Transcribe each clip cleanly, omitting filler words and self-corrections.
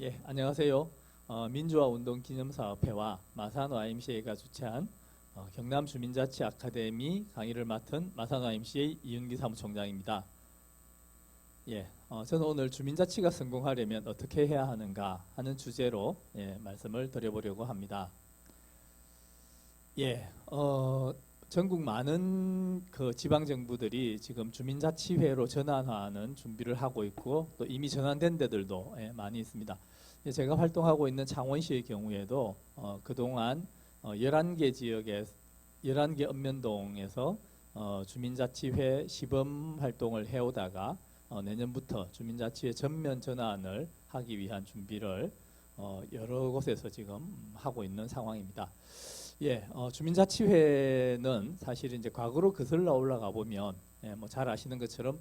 예, 안녕하세요. 민주화운동기념사업회와 마산 YMCA가 주최한 경남 주민자치 아카데미 강의를 맡은 마산 YMCA 이윤기 사무총장입니다. 예, 저는 오늘 주민자치가 성공하려면 어떻게 해야 하는가 하는 주제로 말씀을 드려보려고 합니다. 예, 전국 많은 그 지방 정부들이 지금 주민자치회로 전환하는 준비를 하고 있고 또 이미 전환된 데들도 많이 있습니다. 제가 활동하고 있는 창원시의 경우에도 그동안 11개 지역에 11개 읍면동에서 주민자치회 시범 활동을 해오다가 내년부터 주민자치회 전면 전환을 하기 위한 준비를 여러 곳에서 지금 하고 있는 상황입니다. 예, 주민자치회는 사실 이제 과거로 거슬러 올라가 보면 뭐 잘 아시는 것처럼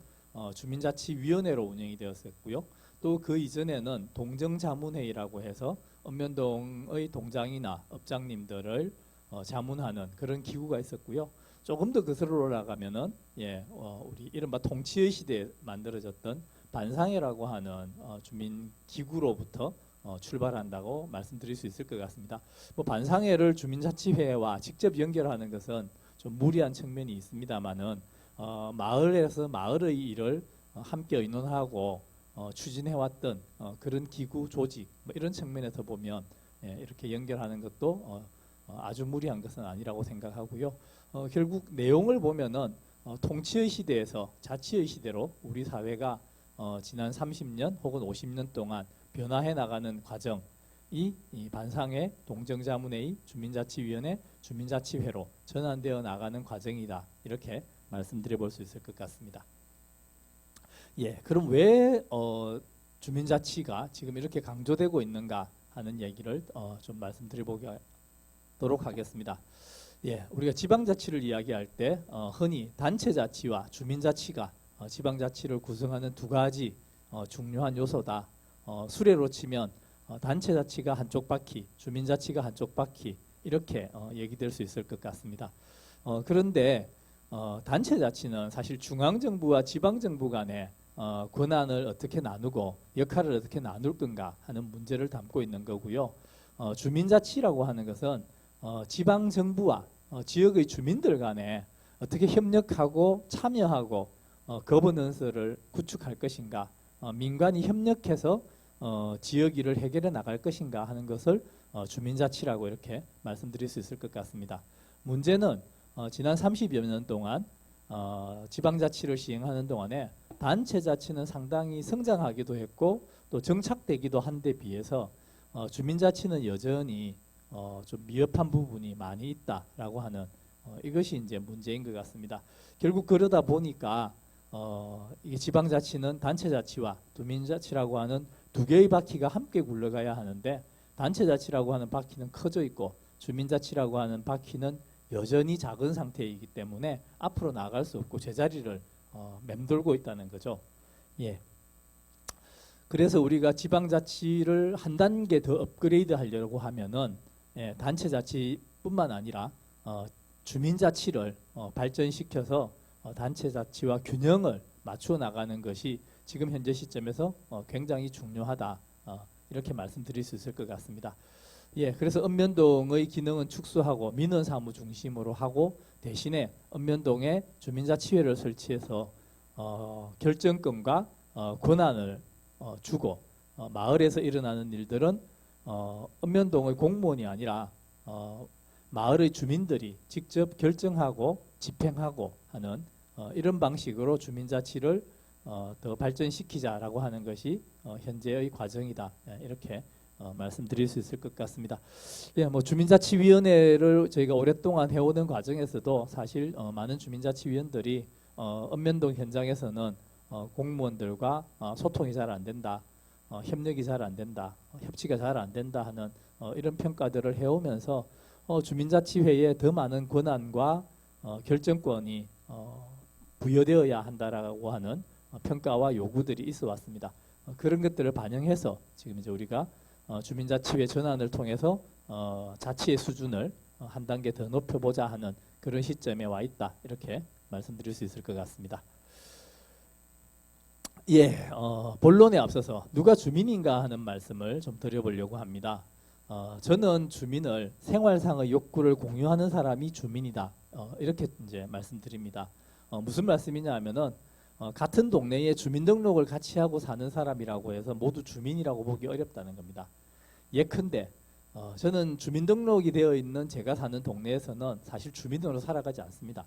주민자치위원회로 운영이 되었었고요. 또 그 이전에는 동정자문회의라고 해서 읍면동의 동장이나 업장님들을 자문하는 그런 기구가 있었고요. 조금 더 거슬러 올라가면은 우리 이른바 통치의 시대에 만들어졌던 반상회라고 하는 주민 기구로부터 출발한다고 말씀드릴 수 있을 것 같습니다. 뭐 반상회를 주민자치회와 직접 연결하는 것은 좀 무리한 측면이 있습니다만은 마을에서 마을의 일을 함께 의논하고 추진해왔던 그런 기구 조직 뭐 이런 측면에서 보면 이렇게 연결하는 것도 아주 무리한 것은 아니라고 생각하고요. 결국 내용을 보면은 통치의 시대에서 자치의 시대로 우리 사회가 지난 30년 혹은 50년 동안 변화해 나가는 과정이 이 반상회, 동정자문회의, 주민자치위원회, 주민자치회로 전환되어 나가는 과정이다. 이렇게 말씀드려 볼 수 있을 것 같습니다. 예, 그럼 왜 주민자치가 지금 이렇게 강조되고 있는가 하는 얘기를 좀 말씀드려 보도록 하겠습니다. 예, 우리가 지방자치를 이야기할 때 흔히 단체자치와 주민자치가 지방자치를 구성하는 두 가지 중요한 요소다. 수레로 치면 단체자치가 한쪽 바퀴, 주민자치가 한쪽 바퀴 이렇게 얘기될 수 있을 것 같습니다. 그런데 단체자치는 사실 중앙정부와 지방정부 간에 권한을 어떻게 나누고 역할을 어떻게 나눌 건가 하는 문제를 담고 있는 거고요. 주민자치라고 하는 것은 지방정부와 지역의 주민들 간에 어떻게 협력하고 참여하고 거버넌스를 구축할 것인가, 민간이 협력해서 지역 일을 해결해 나갈 것인가 하는 것을 주민자치라고 이렇게 말씀드릴 수 있을 것 같습니다. 문제는 지난 30여 년 동안 지방자치를 시행하는 동안에 단체자치는 상당히 성장하기도 했고 또 정착되기도 한 데 비해서 주민자치는 여전히 좀 미흡한 부분이 많이 있다라고 하는 이것이 이제 문제인 것 같습니다. 결국 그러다 보니까 이게 지방자치는 단체자치와 주민자치라고 하는 두 개의 바퀴가 함께 굴러가야 하는데 단체자치라고 하는 바퀴는 커져 있고 주민자치라고 하는 바퀴는 여전히 작은 상태이기 때문에 앞으로 나갈 수 없고 제자리를 맴돌고 있다는 거죠. 예. 그래서 우리가 지방자치를 한 단계 더 업그레이드 하려고 하면은 단체자치뿐만 아니라 주민자치를 발전시켜서 단체자치와 균형을 맞추어 나가는 것이 지금 현재 시점에서 굉장히 중요하다. 이렇게 말씀드릴 수 있을 것 같습니다. 예, 그래서 읍면동의 기능은 축소하고 민원 사무 중심으로 하고 대신에 읍면동에 주민자치회를 설치해서 결정권과 권한을 주고 마을에서 일어나는 일들은 읍면동의 공무원이 아니라 마을의 주민들이 직접 결정하고 집행하고 하는 이런 방식으로 주민자치를 더 발전시키자라고 하는 것이 현재의 과정이다. 이렇게 말씀드릴 수 있을 것 같습니다. 예, 뭐 주민자치위원회를 저희가 오랫동안 해오는 과정에서도 사실 많은 주민자치위원들이 읍면동 현장에서는 공무원들과 소통이 잘 안 된다, 협력이 잘 안 된다, 협치가 잘 안 된다 하는 이런 평가들을 해오면서 주민자치회에 더 많은 권한과 결정권이 부여되어야 한다라고 하는 평가와 요구들이 있어 왔습니다. 그런 것들을 반영해서 지금 이제 우리가 주민자치회 전환을 통해서 자치의 수준을 한 단계 더 높여보자 하는 그런 시점에 와 있다. 이렇게 말씀드릴 수 있을 것 같습니다. 예, 본론에 앞서서 누가 주민인가 하는 말씀을 좀 드려보려고 합니다. 저는 주민을 생활상의 욕구를 공유하는 사람이 주민이다. 이렇게 이제 말씀드립니다. 무슨 말씀이냐 하면은 같은 동네에 주민등록을 같이 하고 사는 사람이라고 해서 모두 주민이라고 보기 어렵다는 겁니다. 예컨대 저는 주민등록이 되어 있는 제가 사는 동네에서는 사실 주민으로 살아가지 않습니다.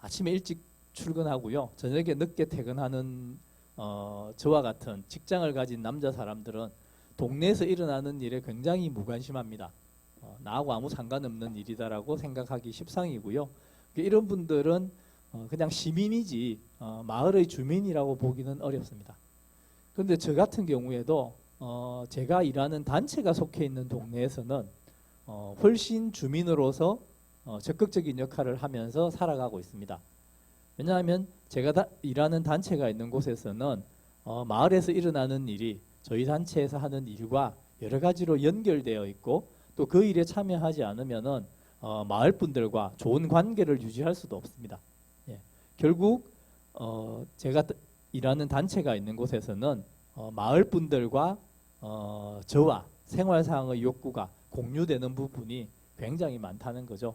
아침에 일찍 출근하고요, 저녁에 늦게 퇴근하는 저와 같은 직장을 가진 남자 사람들은 동네에서 일어나는 일에 굉장히 무관심합니다. 나하고 아무 상관없는 일이다라고 생각하기 십상이고요. 이런 분들은 그냥 시민이지 마을의 주민이라고 보기는 어렵습니다. 그런데 저 같은 경우에도 제가 일하는 단체가 속해 있는 동네에서는 훨씬 주민으로서 적극적인 역할을 하면서 살아가고 있습니다. 왜냐하면 제가 일하는 단체가 있는 곳에서는 마을에서 일어나는 일이 저희 단체에서 하는 일과 여러 가지로 연결되어 있고, 또 그 일에 참여하지 않으면은 마을 분들과 좋은 관계를 유지할 수도 없습니다. 예. 결국 제가 일하는 단체가 있는 곳에서는 마을 분들과 저와 생활상의 욕구가 공유되는 부분이 굉장히 많다는 거죠.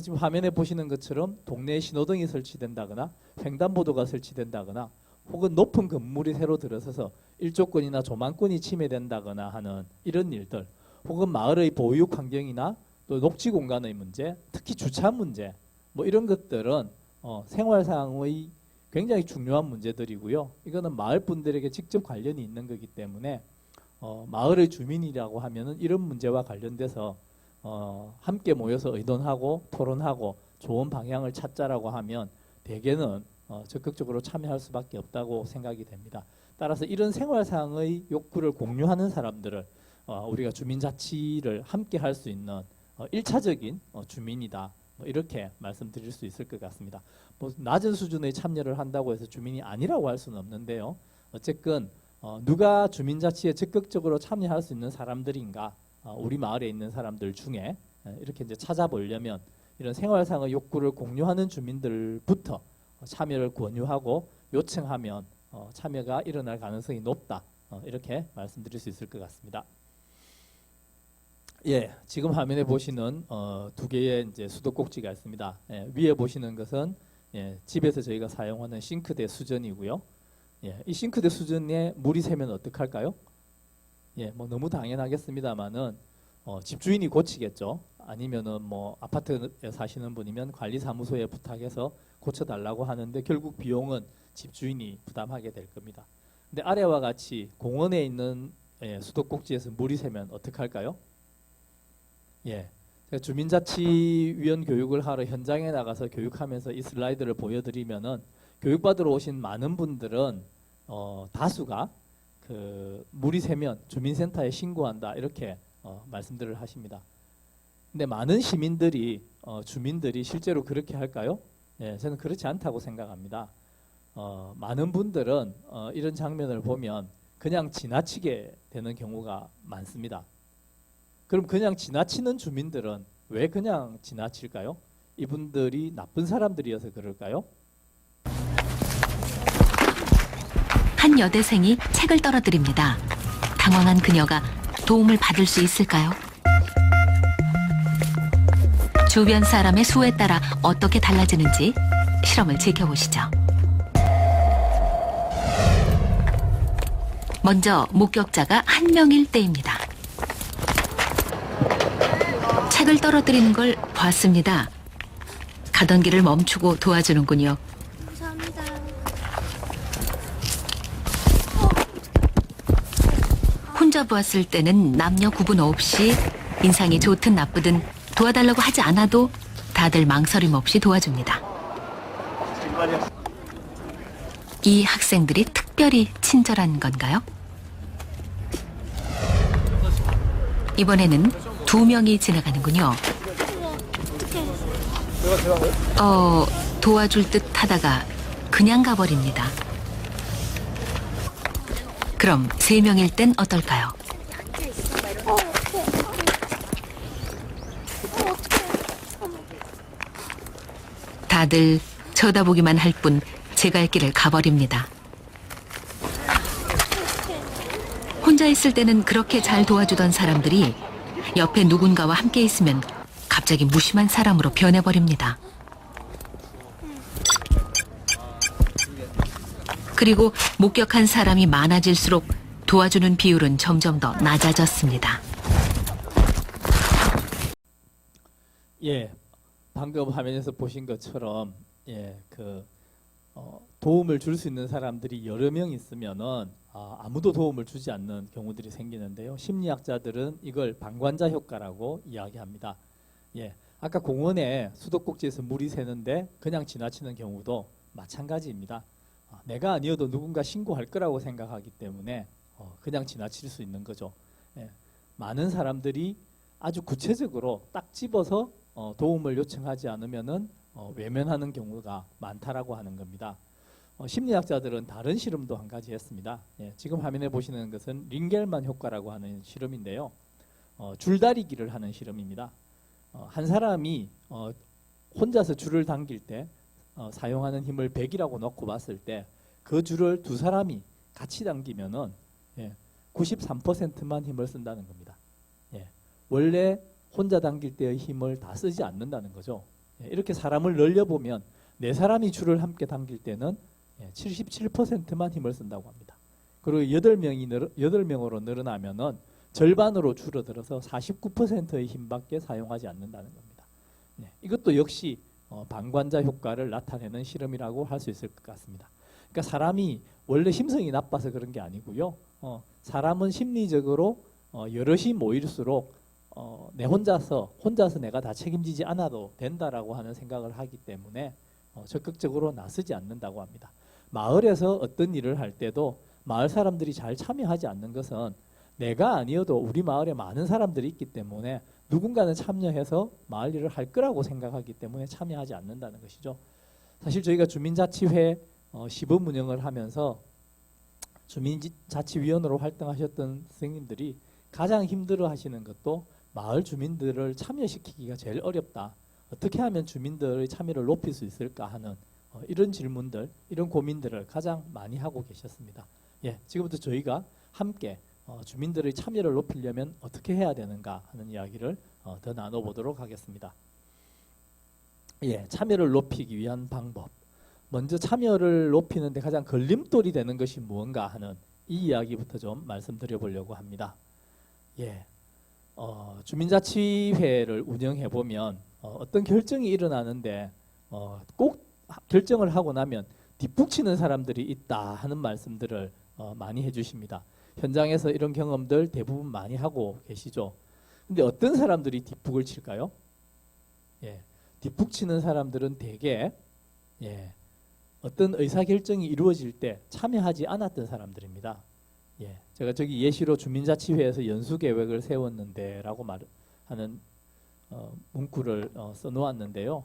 지금 화면에 보시는 것처럼 동네에 신호등이 설치된다거나 횡단보도가 설치된다거나 혹은 높은 건물이 새로 들어서서 일조권이나 조망권이 침해된다거나 하는 이런 일들, 혹은 마을의 보육 환경이나 또 녹지 공간의 문제, 특히 주차 문제, 뭐 이런 것들은 생활상의 굉장히 중요한 문제들이고요. 이거는 마을 분들에게 직접 관련이 있는 거기 때문에 마을의 주민이라고 하면은 이런 문제와 관련돼서 함께 모여서 의논하고 토론하고 좋은 방향을 찾자라고 하면 대개는 적극적으로 참여할 수밖에 없다고 생각이 됩니다. 따라서 이런 생활상의 욕구를 공유하는 사람들을 우리가 주민자치를 함께 할 수 있는 1차적인 주민이다. 이렇게 말씀드릴 수 있을 것 같습니다. 뭐 낮은 수준의 참여를 한다고 해서 주민이 아니라고 할 수는 없는데요. 어쨌든 누가 주민자치에 적극적으로 참여할 수 있는 사람들인가, 우리 마을에 있는 사람들 중에 이렇게 이제 찾아보려면 이런 생활상의 욕구를 공유하는 주민들부터 참여를 권유하고 요청하면 참여가 일어날 가능성이 높다. 이렇게 말씀드릴 수 있을 것 같습니다. 예, 지금 화면에 보시는 두 개의 이제 수도꼭지가 있습니다. 위에 보시는 것은 집에서 저희가 사용하는 싱크대 수전이고요. 이 싱크대 수전에 물이 새면 어떡할까요? 뭐 너무 당연하겠습니다만은 집주인이 고치겠죠. 아니면은 뭐 아파트에 사시는 분이면 관리사무소에 부탁해서 고쳐달라고 하는데 결국 비용은 집주인이 부담하게 될 겁니다. 근데 아래와 같이 공원에 있는 수도꼭지에서 물이 새면 어떡할까요? 제가 주민자치위원 교육을 하러 현장에 나가서 교육하면서 이 슬라이드를 보여드리면은 교육받으러 오신 많은 분들은 다수가 물이 새면 주민센터에 신고한다 이렇게 말씀들을 하십니다. 근데 많은 시민들이 주민들이 실제로 그렇게 할까요? 저는 그렇지 않다고 생각합니다. 많은 분들은 이런 장면을 보면 그냥 지나치게 되는 경우가 많습니다. 그럼 그냥 지나치는 주민들은 왜 그냥 지나칠까요? 이분들이 나쁜 사람들이어서 그럴까요? 한 여대생이 책을 떨어뜨립니다. 당황한 그녀가 도움을 받을 수 있을까요? 주변 사람의 수에 따라 어떻게 달라지는지 실험을 지켜보시죠. 먼저 목격자가 한 명일 때입니다. 책을 떨어뜨리는 걸 봤습니다. 가던 길을 멈추고 도와주는군요. 감사합니다. 혼자 보았을 때는 남녀 구분 없이 인상이 좋든 나쁘든 도와달라고 하지 않아도 다들 망설임 없이 도와줍니다. 이 학생들이 특별히 친절한 건가요? 이번에는 2명이 지나가는군요. 도와줄 듯 하다가 그냥 가버립니다. 그럼 3명일 땐 어떨까요? 다들 쳐다보기만 할 뿐 제 갈 길을 가버립니다. 혼자 있을 때는 그렇게 잘 도와주던 사람들이 옆에 누군가와 함께 있으면 갑자기 무심한 사람으로 변해버립니다. 그리고 목격한 사람이 많아질수록 도와주는 비율은 점점 더 낮아졌습니다. 예, 방금 화면에서 보신 것처럼 도움을 줄 수 있는 사람들이 여러 명 있으면은 아무도 도움을 주지 않는 경우들이 생기는데요. 심리학자들은 이걸 방관자 효과라고 이야기합니다. 예, 아까 공원에 수도꼭지에서 물이 새는데 그냥 지나치는 경우도 마찬가지입니다. 내가 아니어도 누군가 신고할 거라고 생각하기 때문에 그냥 지나칠 수 있는 거죠. 예, 많은 사람들이 아주 구체적으로 딱 집어서 도움을 요청하지 않으면은 외면하는 경우가 많다라고 하는 겁니다. 심리학자들은 다른 실험도 한 가지 했습니다. 예, 지금 화면에 보시는 것은 링겔만 효과라고 하는 실험인데요. 줄다리기를 하는 실험입니다. 한 사람이 혼자서 줄을 당길 때 사용하는 힘을 100이라고 놓고 봤을 때 그 줄을 두 사람이 같이 당기면은 93%만 힘을 쓴다는 겁니다. 예, 원래 혼자 당길 때의 힘을 다 쓰지 않는다는 거죠. 예, 이렇게 사람을 늘려보면 네 사람이 줄을 함께 당길 때는 77%만 힘을 쓴다고 합니다. 그리고 8명으로 늘어나면은 절반으로 줄어들어서 49%의 힘밖에 사용하지 않는다는 겁니다. 네, 이것도 역시 방관자 효과를 나타내는 실험이라고 할 수 있을 것 같습니다. 그러니까 사람이 원래 심성이 나빠서 그런 게 아니고요. 사람은 심리적으로 여럿이 모일수록 혼자서 내가 다 책임지지 않아도 된다라고 하는 생각을 하기 때문에 적극적으로 나서지 않는다고 합니다. 마을에서 어떤 일을 할 때도 마을 사람들이 잘 참여하지 않는 것은 내가 아니어도 우리 마을에 많은 사람들이 있기 때문에 누군가는 참여해서 마을 일을 할 거라고 생각하기 때문에 참여하지 않는다는 것이죠. 사실 저희가 주민자치회 시범 운영을 하면서 주민자치위원으로 활동하셨던 선생님들이 가장 힘들어 하시는 것도 마을 주민들을 참여시키기가 제일 어렵다. 어떻게 하면 주민들의 참여를 높일 수 있을까 하는 이런 질문들, 이런 고민들을 가장 많이 하고 계셨습니다. 예, 지금부터 저희가 함께 주민들의 참여를 높이려면 어떻게 해야 되는가 하는 이야기를 더 나눠보도록 하겠습니다. 예, 참여를 높이기 위한 방법. 먼저 참여를 높이는 데 가장 걸림돌이 되는 것이 무언가 하는 이 이야기부터 좀 말씀드려 보려고 합니다. 예, 주민자치회를 운영해 보면 어떤 결정이 일어나는데 꼭 결정을 하고 나면 뒷북치는 사람들이 있다 하는 말씀들을 많이 해주십니다. 현장에서 이런 경험들 대부분 많이 하고 계시죠. 근데 어떤 사람들이 뒷북을 칠까요? 예, 뒷북치는 사람들은 대개 어떤 의사결정이 이루어질 때 참여하지 않았던 사람들입니다. 예, 제가 저기 예시로 주민자치회에서 연수계획을 세웠는데라고 말하는 문구를 써놓았는데요.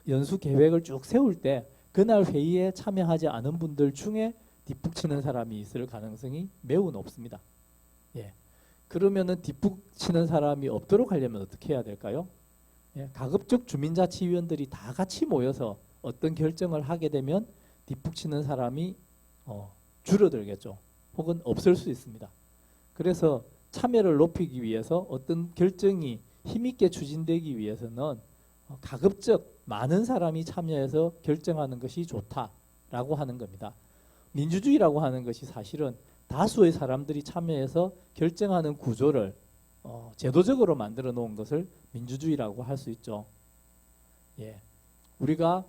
연수계획을 쭉 세울 때 그날 회의에 참여하지 않은 분들 중에 뒷북치는 사람이 있을 가능성이 매우 높습니다. 예, 그러면은 뒷북치는 사람이 없도록 하려면 어떻게 해야 될까요? 예, 가급적 주민자치위원들이 다 같이 모여서 어떤 결정을 하게 되면 뒷북치는 사람이 줄어들겠죠. 혹은 없을 수 있습니다. 그래서 참여를 높이기 위해서 어떤 결정이 힘있게 추진되기 위해서는 가급적 많은 사람이 참여해서 결정하는 것이 좋다라고 하는 겁니다. 민주주의라고 하는 것이 사실은 다수의 사람들이 참여해서 결정하는 구조를 제도적으로 만들어 놓은 것을 민주주의라고 할 수 있죠. 예, 우리가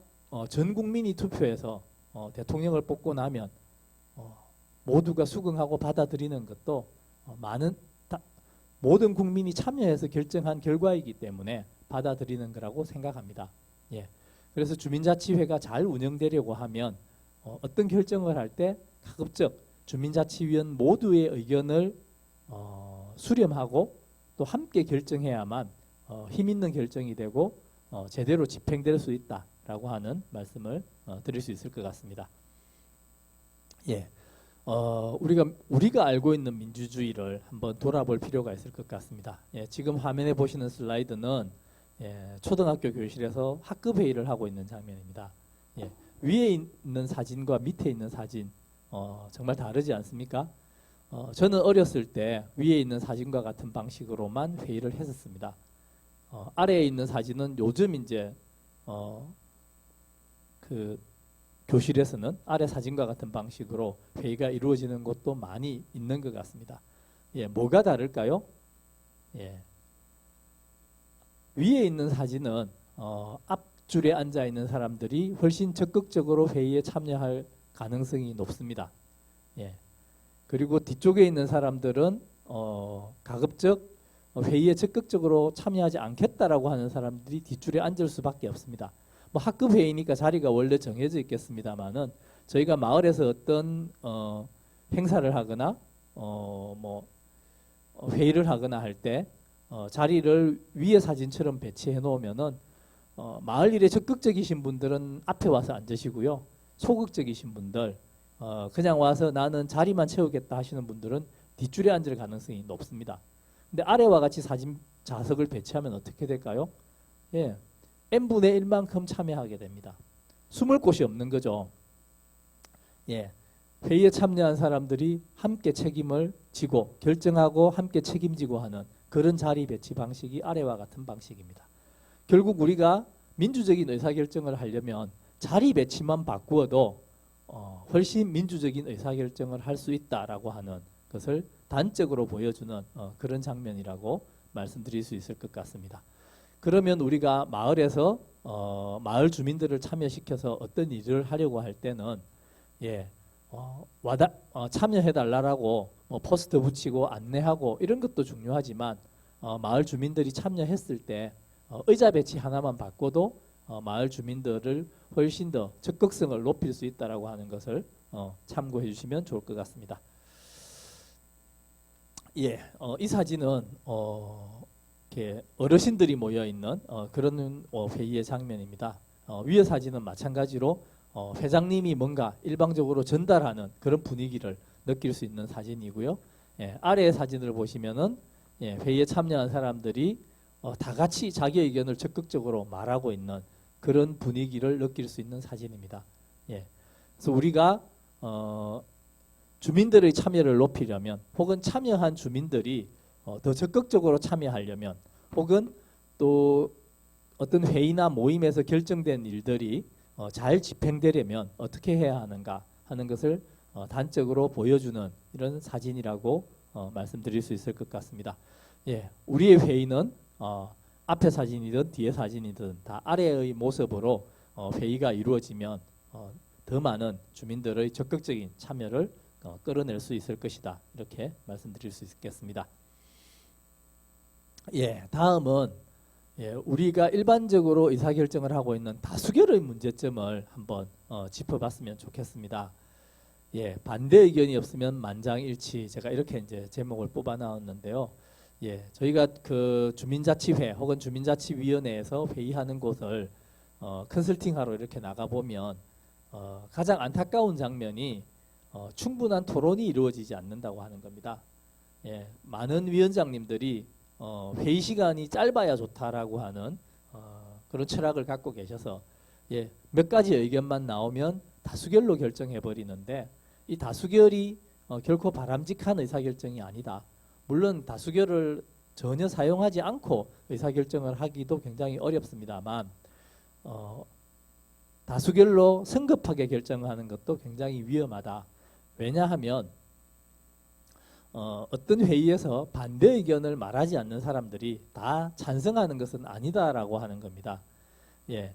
전 국민이 투표해서 대통령을 뽑고 나면 모두가 수긍하고 받아들이는 것도 모든 국민이 참여해서 결정한 결과이기 때문에 받아들이는 거라고 생각합니다. 예, 그래서 주민자치회가 잘 운영되려고 하면 어떤 결정을 할 때 가급적 주민자치위원 모두의 의견을 수렴하고 또 함께 결정해야만 힘 있는 결정이 되고 제대로 집행될 수 있다라고 하는 말씀을 드릴 수 있을 것 같습니다. 예, 우리가 알고 있는 민주주의를 한번 돌아볼 필요가 있을 것 같습니다. 예, 지금 화면에 보시는 슬라이드는 초등학교 교실에서 학급 회의를 하고 있는 장면입니다. 예, 위에 있는 사진과 밑에 있는 사진 정말 다르지 않습니까? 저는 어렸을 때 위에 있는 사진과 같은 방식으로만 회의를 했었습니다. 아래에 있는 사진은 요즘 이제 그 교실에서는 아래 사진과 같은 방식으로 회의가 이루어지는 곳도 많이 있는 것 같습니다. 예, 뭐가 다를까요? 예, 위에 있는 사진은 앞줄에 앉아 있는 사람들이 훨씬 적극적으로 회의에 참여할 가능성이 높습니다. 예, 그리고 뒤쪽에 있는 사람들은 가급적 회의에 적극적으로 참여하지 않겠다라고 하는 사람들이 뒷줄에 앉을 수밖에 없습니다. 뭐 학급 회의니까 자리가 원래 정해져 있겠습니다만은 저희가 마을에서 어떤 행사를 하거나 뭐 회의를 하거나 할 때 자리를 위에 사진처럼 배치해 놓으면은 마을 일에 적극적이신 분들은 앞에 와서 앉으시고요. 소극적이신 분들 그냥 와서 나는 자리만 채우겠다 하시는 분들은 뒷줄에 앉을 가능성이 높습니다. 근데 아래와 같이 사진 좌석을 배치하면 어떻게 될까요? 예, n분의 1만큼 참여하게 됩니다. 숨을 곳이 없는 거죠. 예, 회의에 참여한 사람들이 함께 책임을 지고 결정하고 함께 책임지고 하는 그런 자리 배치 방식이 아래와 같은 방식입니다. 결국 우리가 민주적인 의사결정을 하려면 자리 배치만 바꾸어도 훨씬 민주적인 의사결정을 할 수 있다라고 하는 것을 단적으로 보여주는 그런 장면이라고 말씀드릴 수 있을 것 같습니다. 그러면 우리가 마을에서 마을 주민들을 참여시켜서 어떤 일을 하려고 할 때는 참여해달라고 포스터 붙이고 안내하고 이런 것도 중요하지만 마을 주민들이 참여했을 때 의자 배치 하나만 바꿔도 마을 주민들을 훨씬 더 적극성을 높일 수 있다라고 하는 것을 참고해 주시면 좋을 것 같습니다. 예, 이 사진은 이렇게 어르신들이 모여 있는 그런 회의의 장면입니다. 위의 사진은 마찬가지로 회장님이 뭔가 일방적으로 전달하는 그런 분위기를 느낄 수 있는 사진이고요. 예, 아래의 사진을 보시면은 회의에 참여한 사람들이 다 같이 자기 의견을 적극적으로 말하고 있는 그런 분위기를 느낄 수 있는 사진입니다. 예, 그래서 우리가 주민들의 참여를 높이려면 혹은 참여한 주민들이 더 적극적으로 참여하려면 혹은 또 어떤 회의나 모임에서 결정된 일들이 잘 집행되려면 어떻게 해야 하는가 하는 것을 단적으로 보여주는 이런 사진이라고 말씀드릴 수 있을 것 같습니다. 예, 우리의 회의는 앞에 사진이든 뒤에 사진이든 다 아래의 모습으로 회의가 이루어지면 더 많은 주민들의 적극적인 참여를 끌어낼 수 있을 것이다. 이렇게 말씀드릴 수 있겠습니다. 예, 다음은 우리가 일반적으로 의사결정을 하고 있는 다수결의 문제점을 한번 짚어봤으면 좋겠습니다. 예, 반대 의견이 없으면 만장일치. 제가 이렇게 이제 제목을 뽑아 나왔는데요. 예, 저희가 그 주민자치회 혹은 주민자치위원회에서 회의하는 곳을 컨설팅하러 이렇게 나가 보면 가장 안타까운 장면이 충분한 토론이 이루어지지 않는다고 하는 겁니다. 예, 많은 위원장님들이 회의 시간이 짧아야 좋다라고 하는 그런 철학을 갖고 계셔서 몇 가지 의견만 나오면 다수결로 결정해 버리는데 이 다수결이 결코 바람직한 의사결정이 아니다. 물론 다수결을 전혀 사용하지 않고 의사결정을 하기도 굉장히 어렵습니다만 다수결로 성급하게 결정하는 것도 굉장히 위험하다. 왜냐하면 어떤 회의에서 반대 의견을 말하지 않는 사람들이 다 찬성하는 것은 아니다라고 하는 겁니다. 예,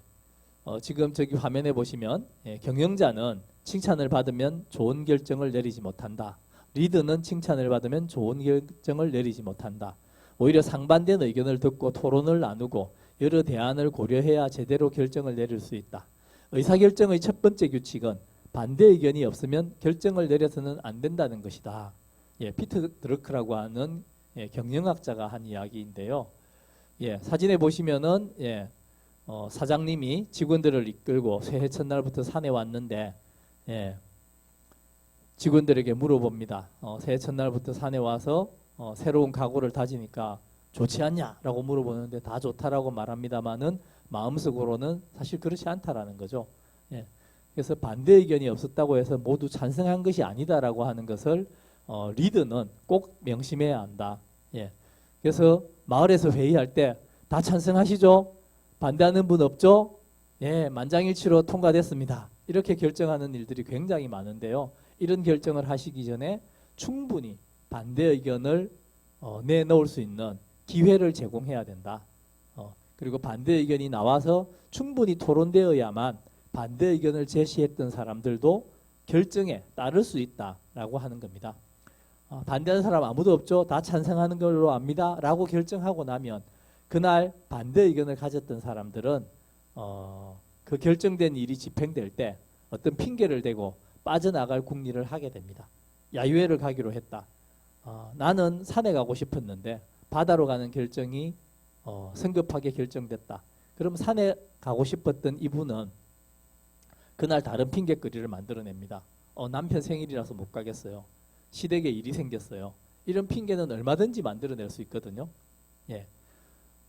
지금 저기 화면에 보시면 경영자는 칭찬을 받으면 좋은 결정을 내리지 못한다. 리더는 칭찬을 받으면 좋은 결정을 내리지 못한다. 오히려 상반된 의견을 듣고 토론을 나누고 여러 대안을 고려해야 제대로 결정을 내릴 수 있다. 의사결정의 첫 번째 규칙은 반대 의견이 없으면 결정을 내려서는 안 된다는 것이다. 예, 피터 드러크라고 하는 경영학자가 한 이야기인데요. 예, 사진에 보시면은 사장님이 직원들을 이끌고 새해 첫날부터 산에 왔는데 직원들에게 물어봅니다. 새해 첫날부터 산에 와서 새로운 각오를 다지니까 좋지 않냐라고 물어보는데 다 좋다라고 말합니다만은 마음속으로는 사실 그렇지 않다라는 거죠. 예, 그래서 반대 의견이 없었다고 해서 모두 찬성한 것이 아니다라고 하는 것을 리더는 꼭 명심해야 한다. 예. 그래서 마을에서 회의할 때 다 찬성하시죠? 반대하는 분 없죠? 예, 만장일치로 통과됐습니다. 이렇게 결정하는 일들이 굉장히 많은데요. 이런 결정을 하시기 전에 충분히 반대 의견을 내놓을 수 있는 기회를 제공해야 된다. 그리고 반대 의견이 나와서 충분히 토론되어야만 반대 의견을 제시했던 사람들도 결정에 따를 수 있다라고 하는 겁니다. 반대하는 사람 아무도 없죠. 다 찬성하는 걸로 압니다. 라고 결정하고 나면 그날 반대 의견을 가졌던 사람들은 그 결정된 일이 집행될 때 어떤 핑계를 대고 빠져나갈 궁리를 하게 됩니다. 야유회를 가기로 했다. 나는 산에 가고 싶었는데 바다로 가는 결정이 성급하게 결정됐다. 그럼 산에 가고 싶었던 이분은 그날 다른 핑계거리를 만들어냅니다. 남편 생일이라서 못 가겠어요. 시댁에 일이 생겼어요. 이런 핑계는 얼마든지 만들어낼 수 있거든요. 예.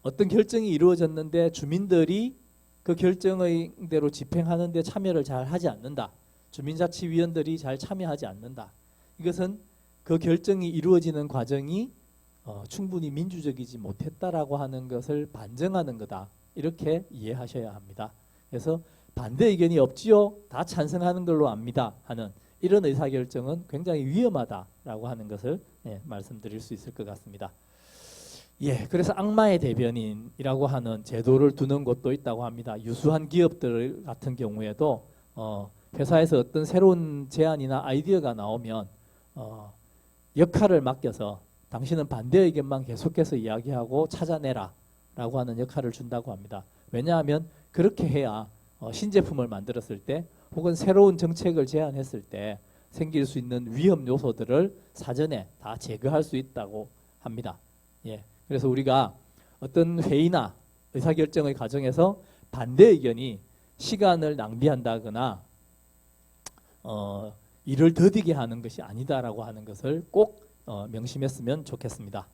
어떤 결정이 이루어졌는데 주민들이 그 결정의대로 집행하는 데 참여를 잘 하지 않는다. 주민자치위원들이 잘 참여하지 않는다. 이것은 그 결정이 이루어지는 과정이 충분히 민주적이지 못했다라고 하는 것을 반증하는 거다. 이렇게 이해하셔야 합니다. 그래서 반대 의견이 없지요. 다 찬성하는 걸로 압니다. 하는 이런 의사결정은 굉장히 위험하다라고 하는 것을 말씀드릴 수 있을 것 같습니다. 예, 그래서 악마의 대변인이라고 하는 제도를 두는 곳도 있다고 합니다. 유수한 기업들 같은 경우에도 회사에서 어떤 새로운 제안이나 아이디어가 나오면 역할을 맡겨서 당신은 반대 의견만 계속해서 이야기하고 찾아내라 라고 하는 역할을 준다고 합니다. 왜냐하면 그렇게 해야 신제품을 만들었을 때 혹은 새로운 정책을 제안했을 때 생길 수 있는 위험 요소들을 사전에 다 제거할 수 있다고 합니다. 예. 그래서 우리가 어떤 회의나 의사결정의 과정에서 반대 의견이 시간을 낭비한다거나 일을 더디게 하는 것이 아니다라고 하는 것을 꼭 명심했으면 좋겠습니다.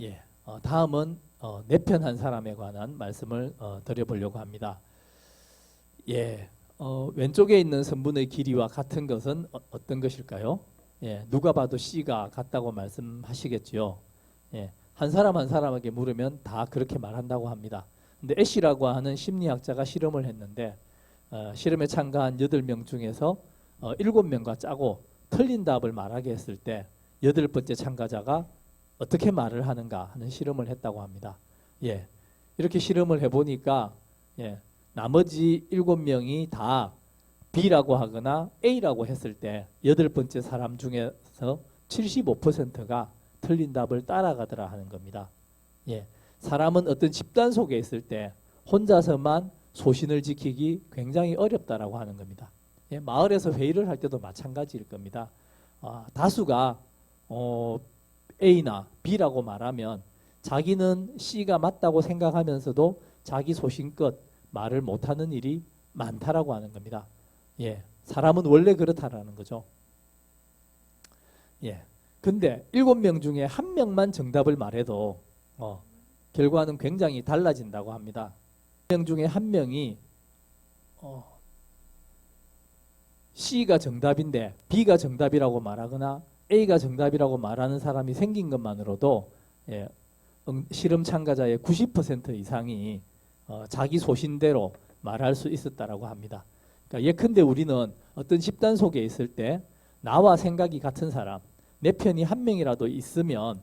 예, 다음은 내 편 한 사람에 관한 말씀을 드려보려고 합니다. 예, 왼쪽에 있는 선분의 길이와 같은 것은 어떤 것일까요? 예, 누가 봐도 C가 같다고 말씀하시겠지요. 예, 한 사람 한 사람에게 물으면 다 그렇게 말한다고 합니다. 근데 애쉬라고 하는 심리학자가 실험을 했는데 실험에 참가한 8명 중에서 7명과 짜고 틀린 답을 말하게 했을 때 8번째 참가자가 어떻게 말을 하는가 하는 실험을 했다고 합니다. 예, 이렇게 실험을 해보니까 나머지 7명이 다 B라고 하거나 A라고 했을 때 8번째 사람 중에서 75%가 틀린 답을 따라가더라 하는 겁니다. 예, 사람은 어떤 집단 속에 있을 때 혼자서만 소신을 지키기 굉장히 어렵다라고 하는 겁니다. 예, 마을에서 회의를 할 때도 마찬가지일 겁니다. 다수가 A나 B라고 말하면 자기는 C가 맞다고 생각하면서도 자기 소신껏 말을 못하는 일이 많다라고 하는 겁니다. 예, 사람은 원래 그렇다라는 거죠. 예, 근데 7명 중에 1명만 정답을 말해도 결과는 굉장히 달라진다고 합니다. 1명 중에 1명이 C가 정답인데 B가 정답이라고 말하거나 A가 정답이라고 말하는 사람이 생긴 것만으로도 실험 참가자의 90% 이상이 자기 소신대로 말할 수 있었다라고 합니다. 그러니까 예컨대 우리는 어떤 집단 속에 있을 때 나와 생각이 같은 사람, 내 편이 1명이라도 있으면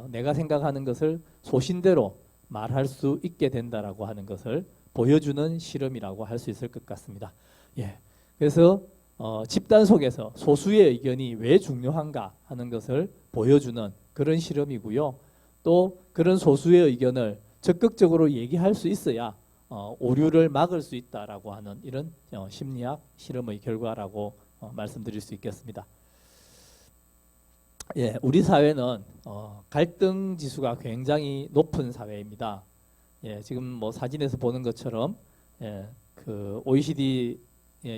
내가 생각하는 것을 소신대로 말할 수 있게 된다라고 하는 것을 보여주는 실험이라고 할 수 있을 것 같습니다. 예, 그래서 집단 속에서 소수의 의견이 왜 중요한가 하는 것을 보여주는 그런 실험이고요. 또 그런 소수의 의견을 적극적으로 얘기할 수 있어야 오류를 막을 수 있다라고 하는 이런 심리학 실험의 결과라고 말씀드릴 수 있겠습니다. 예, 우리 사회는 갈등 지수가 굉장히 높은 사회입니다. 예, 지금 뭐 사진에서 보는 것처럼 그 OECD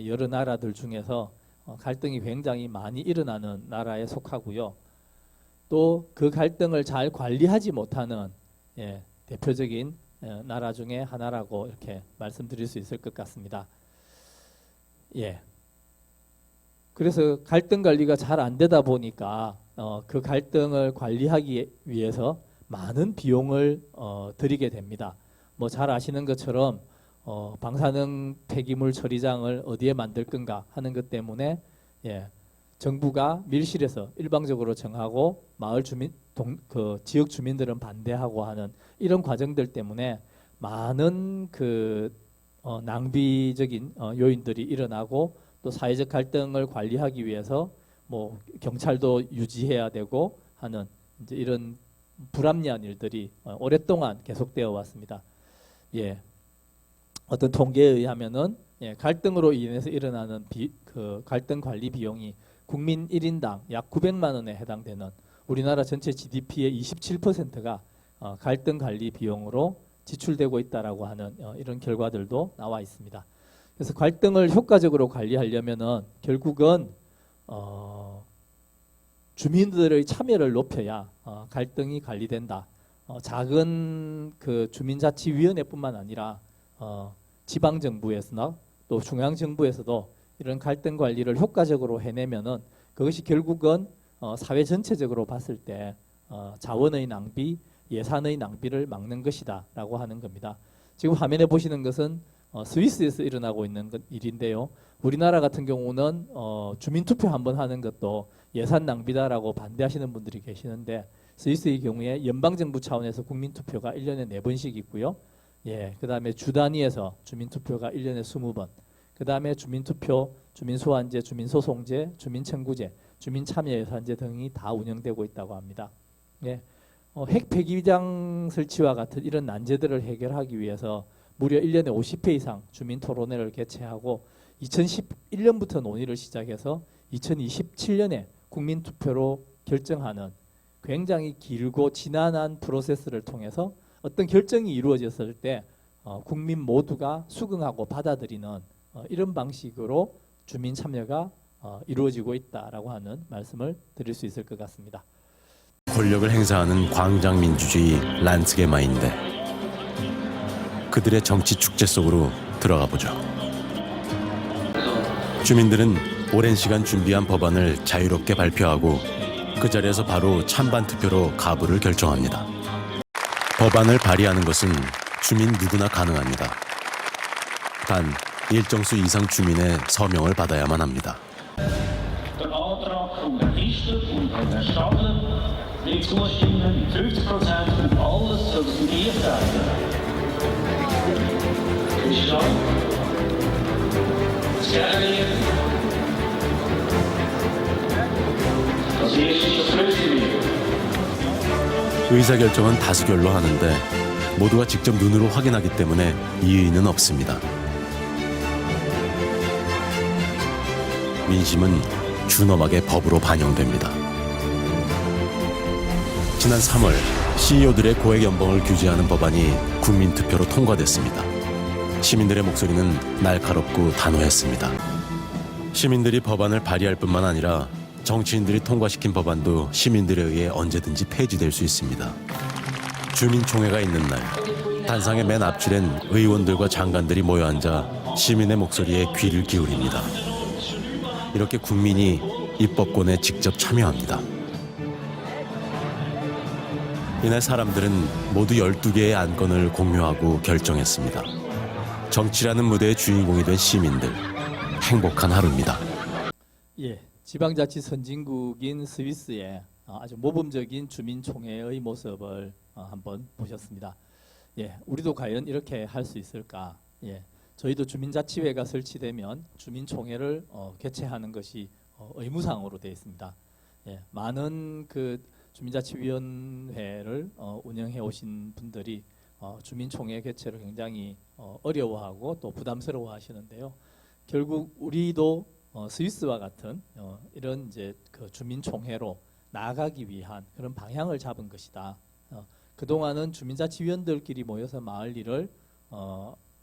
여러 나라들 중에서 갈등이 굉장히 많이 일어나는 나라에 속하고요. 또 그 갈등을 잘 관리하지 못하는 대표적인 나라 중에 하나라고 이렇게 말씀드릴 수 있을 것 같습니다. 예. 그래서 갈등 관리가 잘 안 되다 보니까 그 갈등을 관리하기 위해서 많은 비용을 들이게 됩니다. 뭐 잘 아시는 것처럼 방사능 폐기물 처리장을 어디에 만들 건가 하는 것 때문에 정부가 밀실에서 일방적으로 정하고 마을 주민 그 지역 주민들은 반대하고 하는 이런 과정들 때문에 많은 그 낭비적인 요인들이 일어나고 또 사회적 갈등을 관리하기 위해서 뭐 경찰도 유지해야 되고 하는 이제 이런 불합리한 일들이 오랫동안 계속되어 왔습니다. 어떤 통계에 의하면은 갈등으로 인해서 일어나는 그 갈등 관리 비용이 국민 1인당 약 900만 원에 해당되는 우리나라 전체 GDP의 27%가 갈등 관리 비용으로 지출되고 있다라고 하는 이런 결과들도 나와 있습니다. 그래서 갈등을 효과적으로 관리하려면은 결국은 주민들의 참여를 높여야 갈등이 관리된다. 작은 그 주민자치위원회뿐만 아니라 지방 정부에서나 또 중앙 정부에서도 이런 갈등 관리를 효과적으로 해내면은 그것이 결국은 사회 전체적으로 봤을 때 자원의 낭비, 예산의 낭비를 막는 것이다라고 하는 겁니다. 지금 화면에 보시는 것은 스위스에서 일어나고 있는 일인데요. 우리나라 같은 경우는 주민투표 한번 하는 것도 예산 낭비다라고 반대하시는 분들이 계시는데 스위스의 경우에 연방정부 차원에서 국민투표가 1년에 4번씩 있고요. 그다음에 주 단위에서 주민투표가 1년에 20번, 그다음에 주민투표, 주민소환제, 주민소송제, 주민청구제, 주민참여예산제 등이 다 운영되고 있다고 합니다. 핵 폐기장 설치와 같은 이런 난제들을 해결하기 위해서 무려 1년에 50회 이상 주민토론회를 개최하고 2011년부터 논의를 시작해서 2027년에 국민투표로 결정하는 굉장히 길고 지난한 프로세스를 통해서 어떤 결정이 이루어졌을 때 국민 모두가 수긍하고 받아들이는 이런 방식으로 주민 참여가 이루어지고 있다라고 하는 말씀을 드릴 수 있을 것 같습니다. 권력을 행사하는 광장 민주주의 란스게마인데 그들의 정치 축제 속으로 들어가 보죠. 주민들은 오랜 시간 준비한 법안을 자유롭게 발표하고 그 자리에서 바로 찬반 투표로 가부를 결정합니다. 법안을 발의하는 것은 주민 누구나 가능합니다. 단 일정 수 이상 주민의 서명을 받아야만 합니다. Der Antrag von Herrn Pfister und von Herrn Stadler wird zustimmen mit 50% und alles soll signiert werden. Christian? Scanner? Das erste ist das Schlüsselbild. 의사결정은 다수결로 하는데 모두가 직접 눈으로 확인하기 때문에 이의는 없습니다. 민심은 준엄하게 법으로 반영됩니다. 지난 3월 CEO들의 고액 연봉을 규제하는 법안이 국민투표로 통과됐습니다. 시민들의 목소리는 날카롭고 단호했습니다. 시민들이 법안을 발의할 뿐만 아니라 정치인들이 통과시킨 법안도 시민들에 의해 언제든지 폐지될 수 있습니다. 주민총회가 있는 날 단상의 맨 앞줄엔 의원들과 장관들이 모여 앉아 시민의 목소리에 귀를 기울입니다. 이렇게 국민이 입법권에 직접 참여합니다. 이날 사람들은 모두 12개의 안건을 공유하고 결정했습니다. 정치라는 무대의 주인공이 된 시민들, 행복한 하루입니다. 지방자치 선진국인 스위스의 아주 모범적인 주민총회의 모습을 한번 보셨습니다. 우리도 과연 이렇게 할 수 있을까? 저희도 주민자치회가 설치되면 주민총회를 개최하는 것이 의무사항으로 되어 있습니다. 많은 그 주민자치위원회를 운영해 오신 분들이 주민총회 개최를 굉장히 어려워하고 또 부담스러워 하시는데요. 결국 우리도 스위스와 같은 이런 이제 그 주민총회로 나아가기 위한 그런 방향을 잡은 것이다. 그동안은 주민자치위원들끼리 모여서 마을 일을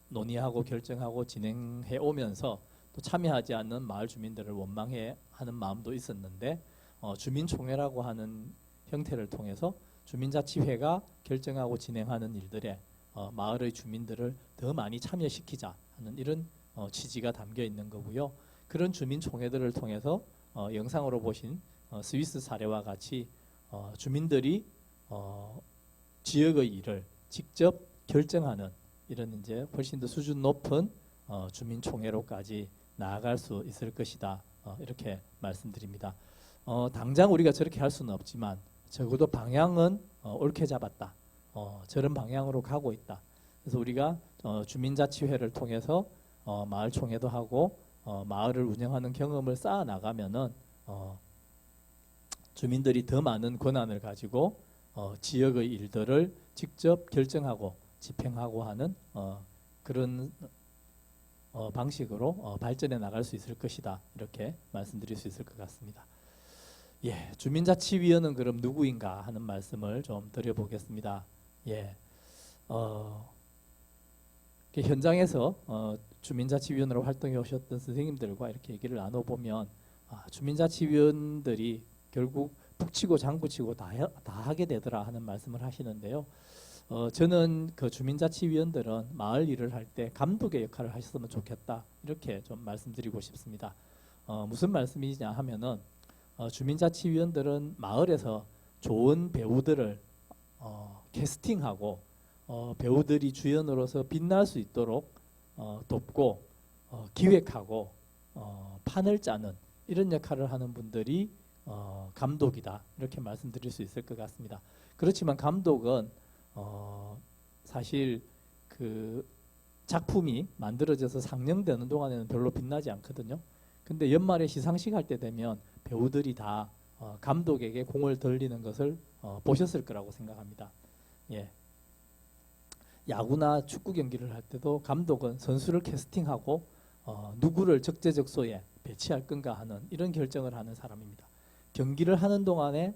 논의하고 결정하고 진행해 오면서 또 참여하지 않는 마을 주민들을 원망해 하는 마음도 있었는데 주민총회라고 하는 형태를 통해서 주민자치회가 결정하고 진행하는 일들에 마을의 주민들을 더 많이 참여시키자 하는 이런 취지가 담겨 있는 거고요. 그런 주민총회들을 통해서 영상으로 보신 스위스 사례와 같이 주민들이 지역의 일을 직접 결정하는 이런 이제 훨씬 더 수준 높은 주민총회로까지 나아갈 수 있을 것이다. 이렇게 말씀드립니다. 당장 우리가 저렇게 할 수는 없지만 적어도 방향은 옳게 잡았다. 저런 방향으로 가고 있다. 그래서 우리가 주민자치회를 통해서 마을총회도 하고 마을을 운영하는 경험을 쌓아 나가면은 주민들이 더 많은 권한을 가지고 지역의 일들을 직접 결정하고 집행하고 하는 그런 방식으로 발전해 나갈 수 있을 것이다. 이렇게 말씀드릴 수 있을 것 같습니다. 예, 주민자치위원은 그럼 누구인가 하는 말씀을 좀 드려보겠습니다. 예, 현장에서 주민자치위원으로 활동해 오셨던 선생님들과 이렇게 얘기를 나눠보면 주민자치위원들이 결국 북치고 장구치고 다 하게 되더라 하는 말씀을 하시는데요. 저는 그 주민자치위원들은 마을 일을 할 때 감독의 역할을 하셨으면 좋겠다 이렇게 좀 말씀드리고 싶습니다. 무슨 말씀이냐 하면은 주민자치위원들은 마을에서 좋은 배우들을 캐스팅하고 배우들이 주연으로서 빛날 수 있도록 돕고 기획하고 판을 짜는 이런 역할을 하는 분들이 감독이다 이렇게 말씀드릴 수 있을 것 같습니다. 그렇지만 감독은 사실 그 작품이 만들어져서 상영되는 동안에는 별로 빛나지 않거든요. 근데 연말에 시상식 할 때 되면 배우들이 다 감독에게 공을 돌리는 것을 보셨을 거라고 생각합니다. 예. 야구나 축구 경기를 할 때도 감독은 선수를 캐스팅하고 누구를 적재적소에 배치할 건가 하는 이런 결정을 하는 사람입니다. 경기를 하는 동안에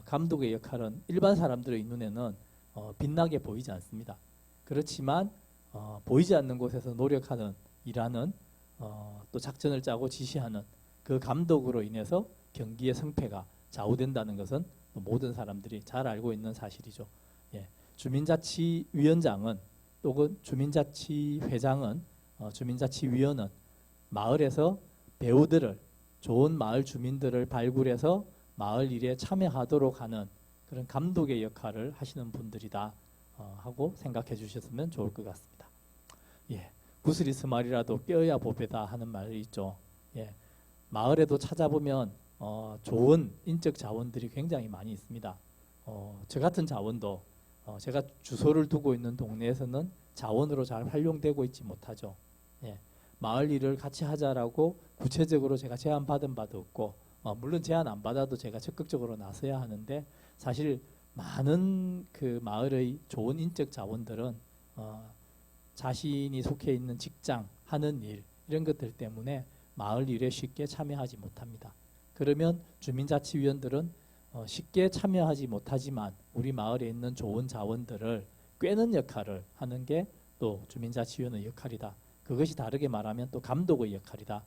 감독의 역할은 일반 사람들의 눈에는 빛나게 보이지 않습니다. 그렇지만 보이지 않는 곳에서 노력하는 일하는 또 작전을 짜고 지시하는 그 감독으로 인해서 경기의 승패가 좌우된다는 것은 모든 사람들이 잘 알고 있는 사실이죠. 예. 주민자치위원장은 또는 주민자치회장은 주민자치위원은 마을에서 배우들을 좋은 마을 주민들을 발굴해서 마을 일에 참여하도록 하는 그런 감독의 역할을 하시는 분들이다 하고 생각해 주셨으면 좋을 것 같습니다. 예, 구스리스 말이라도 껴야 보배다 하는 말이 있죠. 예, 마을에도 찾아보면 좋은 인적 자원들이 굉장히 많이 있습니다. 저 같은 자원도 제가 주소를 두고 있는 동네에서는 자원으로 잘 활용되고 있지 못하죠. 예, 마을 일을 같이 하자라고 구체적으로 제가 제안 받은 바도 없고 물론 제안 안 받아도 제가 적극적으로 나서야 하는데 사실 많은 그 마을의 좋은 인적 자원들은 자신이 속해 있는 직장, 하는 일 이런 것들 때문에 마을 일에 쉽게 참여하지 못합니다. 그러면 주민자치위원들은 쉽게 참여하지 못하지만 우리 마을에 있는 좋은 자원들을 꿰는 역할을 하는 게 또 주민자치위원의 역할이다. 그것이 다르게 말하면 또 감독의 역할이다.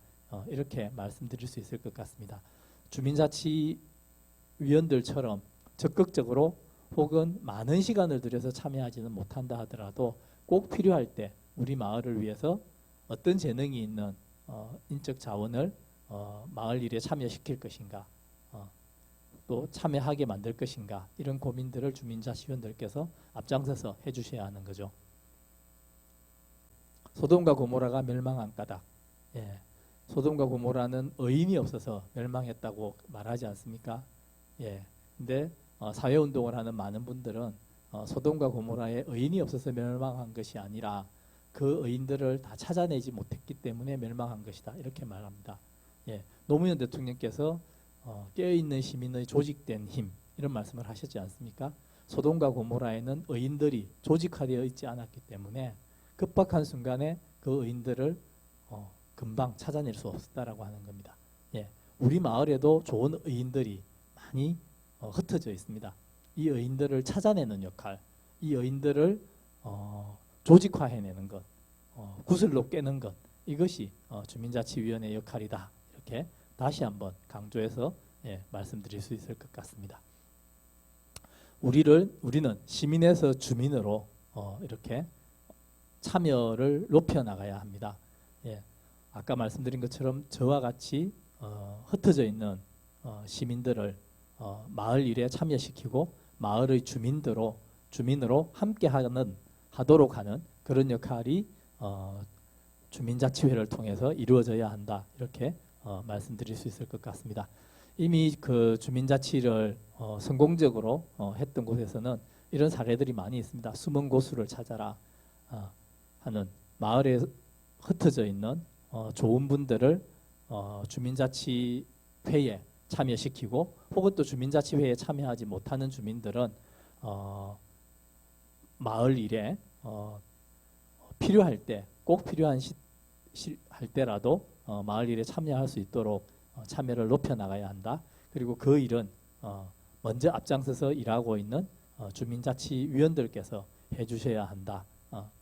이렇게 말씀드릴 수 있을 것 같습니다. 주민자치위원들처럼 적극적으로 혹은 많은 시간을 들여서 참여하지는 못한다 하더라도 꼭 필요할 때 우리 마을을 위해서 어떤 재능이 있는 인적 자원을 마을 일에 참여시킬 것인가 또 참여하게 만들 것인가 이런 고민들을 주민자치위원들께서 앞장서서 해주셔야 하는 거죠. 소돔과 고모라가 멸망한 까닭. 예. 소돔과 고모라는 의인이 없어서 멸망했다고 말하지 않습니까? 예. 근데 사회운동을 하는 많은 분들은 소돔과 고모라에 의인이 없어서 멸망한 것이 아니라 그 의인들을 다 찾아내지 못했기 때문에 멸망한 것이다. 이렇게 말합니다. 예. 노무현 대통령께서 깨어있는 시민의 조직된 힘 이런 말씀을 하셨지 않습니까? 소돔과 고모라에는 의인들이 조직화되어 있지 않았기 때문에 급박한 순간에 그 의인들을 금방 찾아낼 수 없었다라고 하는 겁니다. 예, 우리 마을에도 좋은 의인들이 많이 흩어져 있습니다. 이 의인들을 찾아내는 역할, 이 의인들을 조직화해내는 것, 구슬로 깨는 것 이것이 주민자치위원회의 역할이다. 이렇게 다시 한번 강조해서 말씀드릴 수 있을 것 같습니다. 우리는 시민에서 주민으로 이렇게 참여를 높여 나가야 합니다. 예, 아까 말씀드린 것처럼 저와 같이 흩어져 있는 시민들을 마을 일에 참여시키고 마을의 주민으로 하도록 하는 그런 역할이 주민자치회를 통해서 이루어져야 한다. 이렇게 말씀드릴 수 있을 것 같습니다. 이미 그 주민자치를 성공적으로 했던 곳에서는 이런 사례들이 많이 있습니다. 숨은 고수를 찾아라 하는 마을에 흩어져 있는 좋은 분들을 주민자치회에 참여시키고 혹은 또 주민자치회에 참여하지 못하는 주민들은 마을 일에 필요할 때 꼭 필요한 할 때라도 마을 일에 참여할 수 있도록 참여를 높여 나가야 한다. 그리고 그 일은 먼저 앞장서서 일하고 있는 주민자치위원들께서 해주셔야 한다.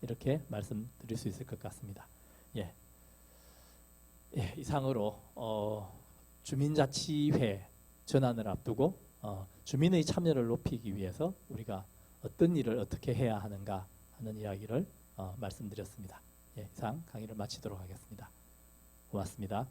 이렇게 말씀드릴 수 있을 것 같습니다. 예, 이상으로 주민자치회 전환을 앞두고 주민의 참여를 높이기 위해서 우리가 어떤 일을 어떻게 해야 하는가 하는 이야기를 말씀드렸습니다. 예, 이상 강의를 마치도록 하겠습니다. 고맙습니다.